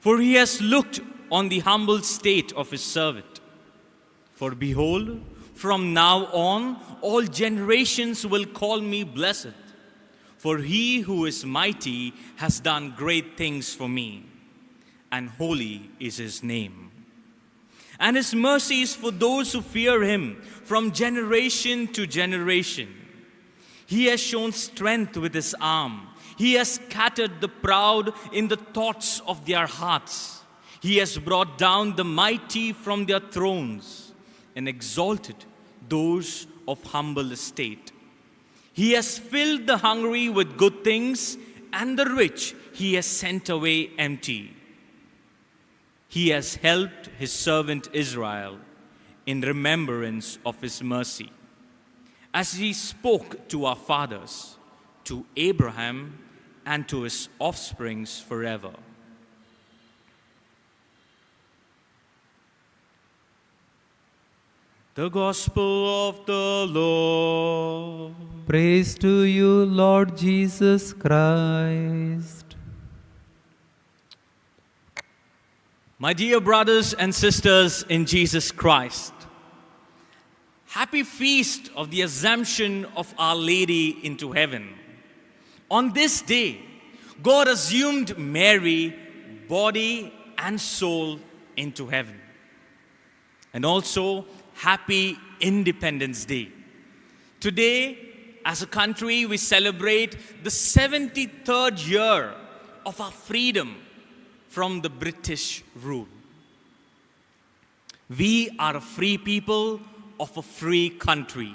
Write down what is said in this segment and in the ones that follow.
For he has looked on the humble state of his servant. For behold, from now on, all generations will call me blessed. For he who is mighty has done great things for me, and holy is his name. And his mercy is for those who fear him from generation to generation. He has shown strength with his arm. He has scattered the proud in the thoughts of their hearts. He has brought down the mighty from their thrones and exalted those of humble estate. He has filled the hungry with good things, and the rich he has sent away empty. He has helped his servant Israel in remembrance of his mercy, as he spoke to our fathers, to Abraham, and to his offsprings forever. The Gospel of the Lord. Praise to you, Lord Jesus Christ. My dear brothers and sisters in Jesus Christ, happy feast of the Assumption of Our Lady into heaven. On this day, God assumed Mary, body and soul, into heaven. And also, happy Independence Day. Today, as a country, we celebrate the 73rd year of our freedom from the British rule. We are a free people of a free country.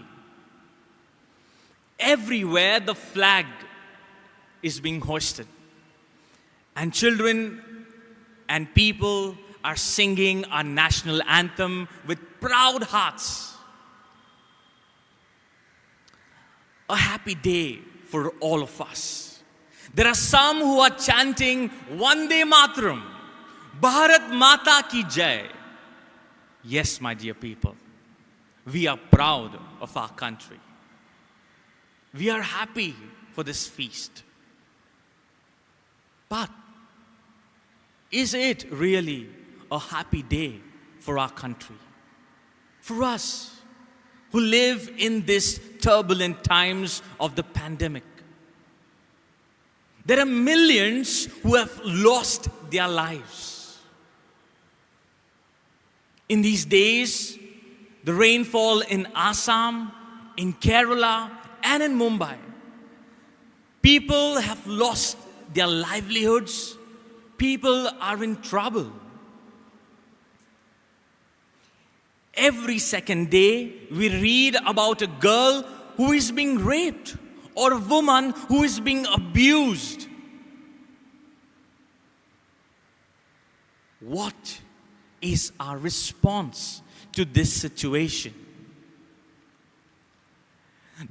Everywhere the flag is being hoisted, and children and people are singing our national anthem with proud hearts. A happy day for all of us. There are some who are chanting Vande Mataram, Bharat Mata Ki Jai. Yes, my dear people, we are proud of our country. We are happy for this feast. But is it really a happy day for our country? For us who live in these turbulent times of the pandemic. There are millions who have lost their lives. In these days, the rainfall in Assam, in Kerala, and in Mumbai, people have lost their livelihoods. People are in trouble. Every second day, we read about a girl who is being raped or a woman who is being abused. What is our response to this situation?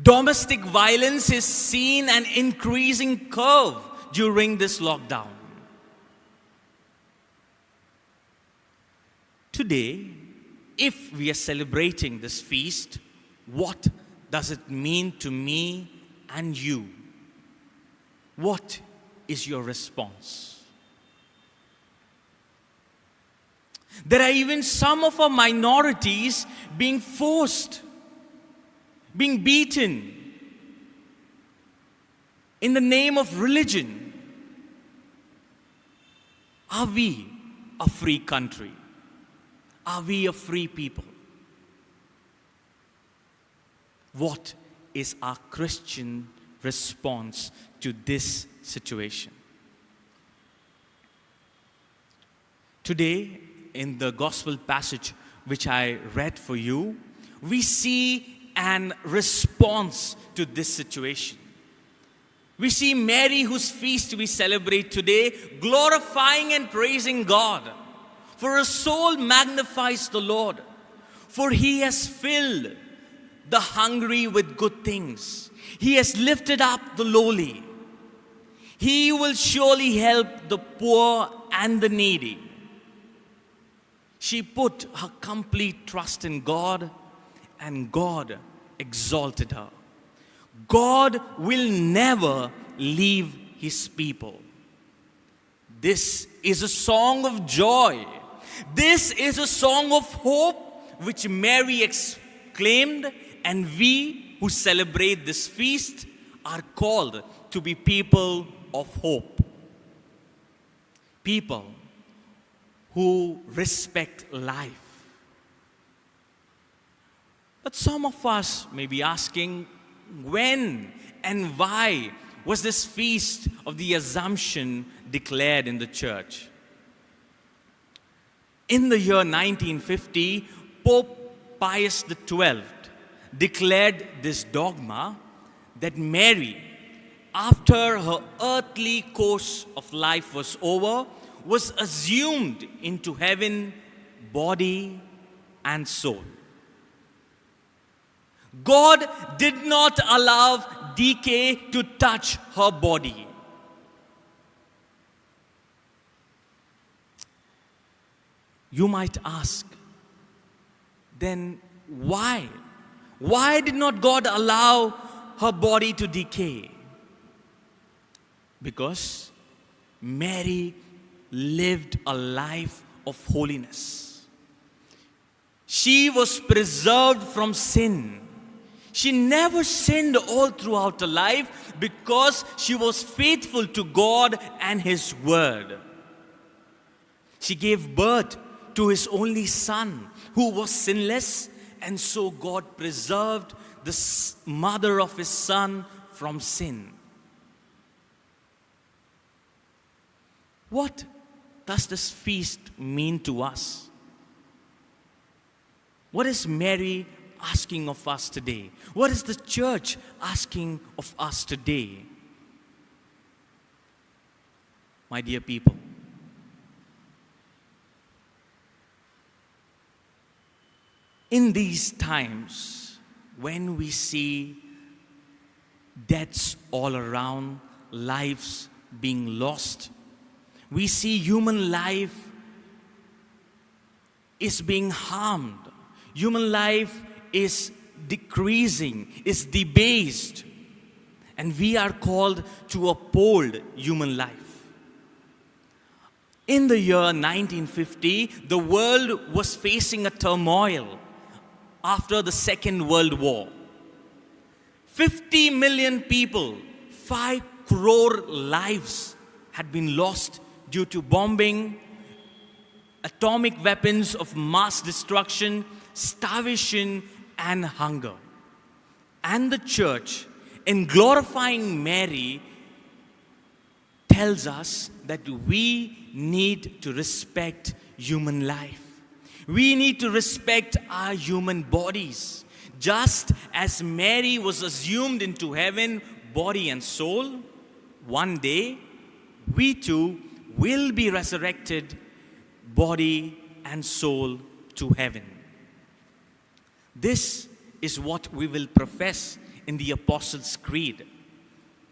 Domestic violence is seen an increasing curve during this lockdown. Today, if we are celebrating this feast, what does it mean to me and you? What is your response? There are even some of our minorities being forced, being beaten in the name of religion. Are we a free country? Are we a free people? What is our Christian response to this situation? Today, in the gospel passage which I read for you, we see an response to this situation. We see Mary, whose feast we celebrate today, glorifying and praising God. For her soul magnifies the Lord, for he has filled the hungry with good things. He has lifted up the lowly. He will surely help the poor and the needy. She put her complete trust in God, and God exalted her. God will never leave his people. This is a song of joy. This is a song of hope which Mary exclaimed, and we who celebrate this feast are called to be people of hope. People who respect life. But some of us may be asking, when and why was this feast of the Assumption declared in the church? In the year 1950, Pope Pius XII declared this dogma that Mary, after her earthly course of life was over, was assumed into heaven, body and soul. God did not allow decay to touch her body. You might ask, then why? Why did not God allow her body to decay? Because Mary lived a life of holiness. She was preserved from sin. She never sinned all throughout her life because she was faithful to God and His Word. She gave birth to His only Son, who was sinless, and so God preserved the mother of His Son from sin. What does this feast mean to us? What is Mary asking of us today? What is the church asking of us today? My dear people, in these times when we see deaths all around, lives being lost, we see human life is being harmed. Human life is decreasing, is debased. And we are called to uphold human life. In the year 1950, the world was facing a turmoil after the Second World War. 50 million people, 5 crore lives had been lost due to bombing, atomic weapons of mass destruction, starvation, and hunger. And the church, in glorifying Mary, tells us that we need to respect human life. We need to respect our human bodies. Just as Mary was assumed into heaven, body and soul, one day we too will be resurrected, body and soul, to heaven. This is what we will profess in the Apostles' Creed.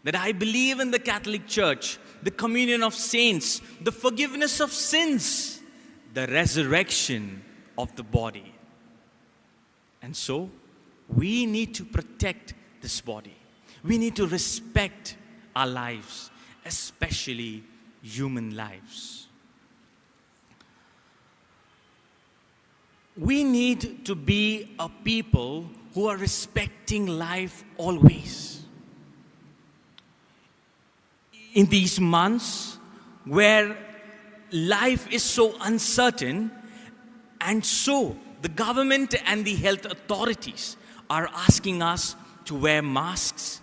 That I believe in the Catholic Church, the communion of saints, the forgiveness of sins, the resurrection of the body. And so, we need to protect this body. We need to respect our lives, especially human lives. We need to be a people who are respecting life always. In these months where life is so uncertain, and so the government and the health authorities are asking us to wear masks,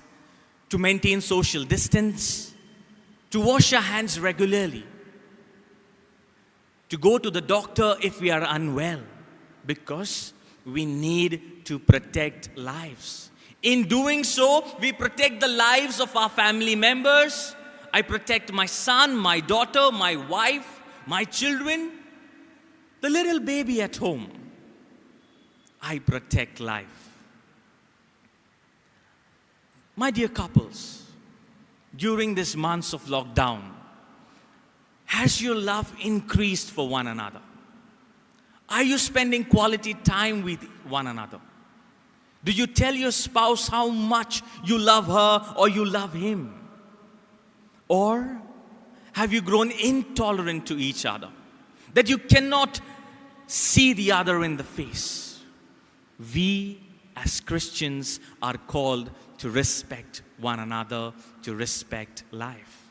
to maintain social distance, to wash our hands regularly, to go to the doctor if we are unwell, because we need to protect lives. In doing so, we protect the lives of our family members. I protect my son, my daughter, my wife, my children, the little baby at home. I protect life. My dear couples, during these months of lockdown, has your love increased for one another? Are you spending quality time with one another? Do you tell your spouse how much you love her or you love him? Or Have you grown intolerant to each other? That you cannot see the other in the face? We as Christians are called to respect one another, to respect life.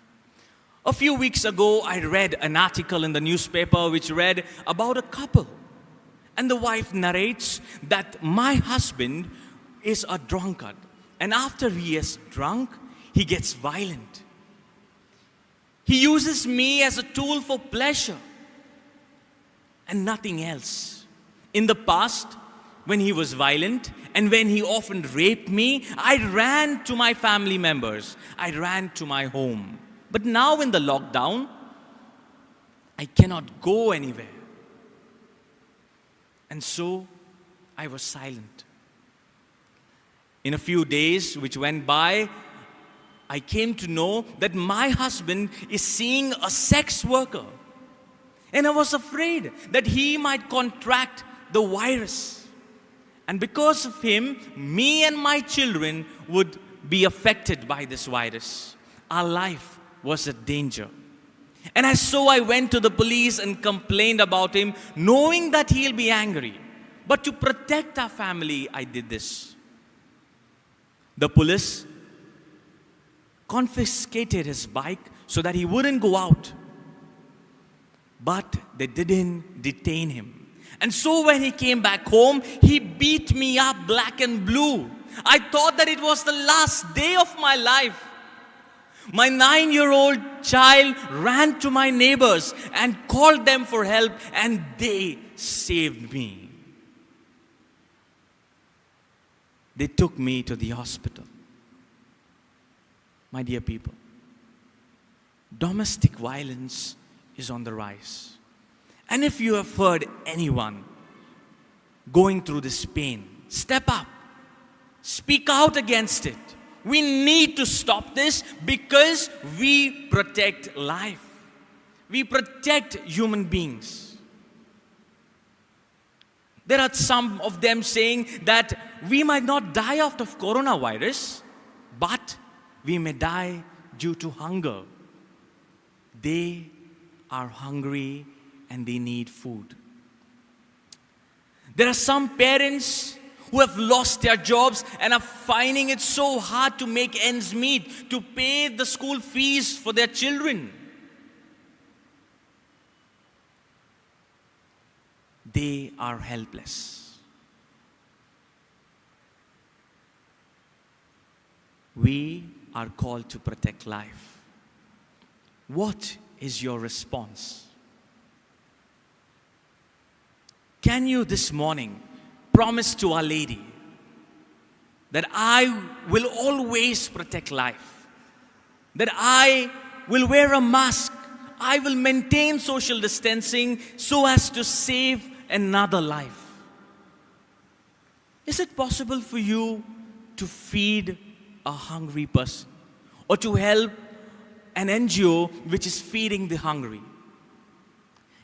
A few weeks ago, I read an article in the newspaper which read about a couple. And the wife narrates that my husband is a drunkard. And after he is drunk, he gets violent. He uses me as a tool for pleasure and nothing else. In the past, when he was violent and when he often raped me, I ran to my family members. I ran to my home. But now in the lockdown, I cannot go anywhere. And so I was silent. In a few days which went by, I came to know that my husband is seeing a sex worker. And I was afraid that he might contract the virus. And because of him, me and my children would be affected by this virus. Our life was in danger. And so I went to the police and complained about him, knowing that he'll be angry. But to protect our family, I did this. The police confiscated his bike so that he wouldn't go out. But they didn't detain him. And so when he came back home, he beat me up black and blue. I thought that it was the last day of my life. My 9-year-old child ran to my neighbors and called them for help, and they saved me. They took me to the hospital. My dear people, domestic violence is on the rise. And if you have heard anyone going through this pain, step up. Speak out against it. We need to stop this because we protect life. We protect human beings. There are some of them saying that we might not die out of coronavirus, but we may die due to hunger. They are hungry and they need food. There are some parents who have lost their jobs and are finding it so hard to make ends meet, to pay the school fees for their children. They are helpless. We are called to protect life. What is your response? Can you this morning promise to Our Lady that I will always protect life, that I will wear a mask, I will maintain social distancing so as to save another life? Is it possible for you to feed a hungry person or to help an NGO which is feeding the hungry?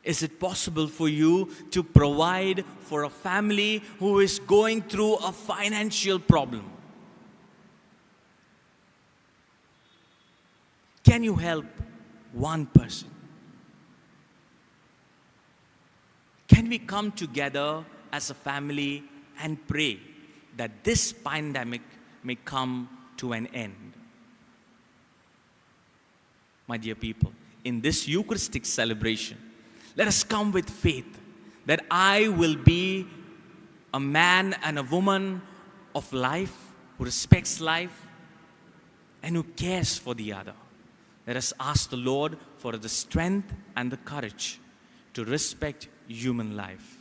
Is it possible for you to provide for a family who is going through a financial problem? Can you help one person? Can we come together as a family and pray that this pandemic may come to an end? My dear people, in this Eucharistic celebration, let us come with faith that I will be a man and a woman of life, who respects life and who cares for the other. Let us ask the Lord for the strength and the courage to respect human life.